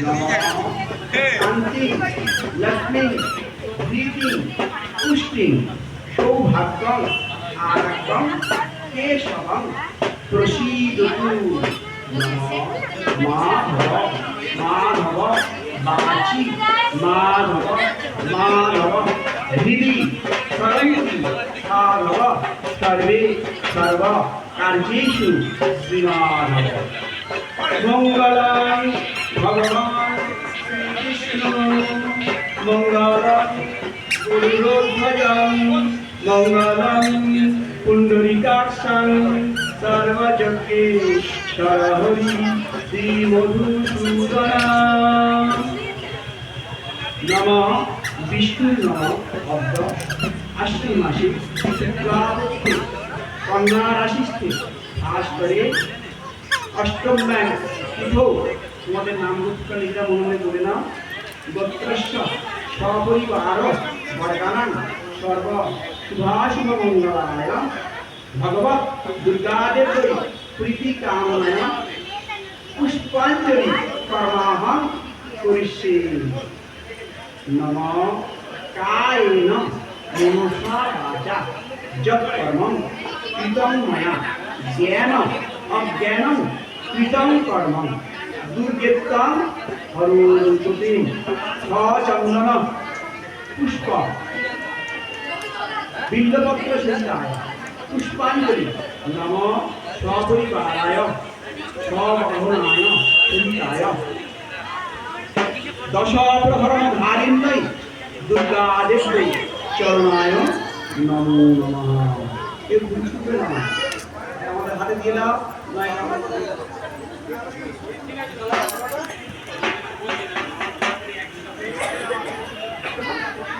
শান্তি লক্ষ্মী প্রীতি পুষ্টি সৌভাগ্যং আরোগ্যং কেশবং প্রসীদতু মাধব মাধব বাচি মাধব মাধব হৃদি সরন্তি মাধব সর্বে সর্ব কার্যেষু শ্রীমাধব মঙ্গলং ভগবান শ্রীকৃষ্ণ মঙ্গলং গুরুধ্বজং মঙ্গলং পুণ্ডরীকাক্ষং সর্বযজ্ঞেশ্বর হরি শ্রীমধুসূদনা নমঃ বিষ্ণু নমঃ অব্দ আশ্বিন মাসে শুক্লাপক্ষে কন্যা রাশিস্থে আজ করে অষ্টম ব্যাংক তিথৌ তোমাদের নাম গোত্র নিজেরা মনে মনে বলে নাও গোত্রস্য সপরিবার বরদানাং সর্ব শুভাশুভ মঙ্গলায় ভগবত দুর্গাদেবী প্রীতি কামনায় পুষ্পাঞ্জলি কর্মাহং করিষ্যে নমঃ কায়েন মনসা বাচা যৎ কর্মং কৃতং ময়া জ্ঞান অজ্ঞানং কৃতং কর্মং দুর্গেত্তং হরোচতে সচন্দন পুষ্প বিল্লপত্র সিদ্ধায় পুষ্পাঞ্জলি নম সপরিবারায় সবহনায় সহিতায় দশ প্রহরণ ধারিণ্যৈ দুর্গাদেশ্বৈ চরণায় নমো নমঃ। কেউ বুঝতে না আমাদের হাতে দিয়ে দাও।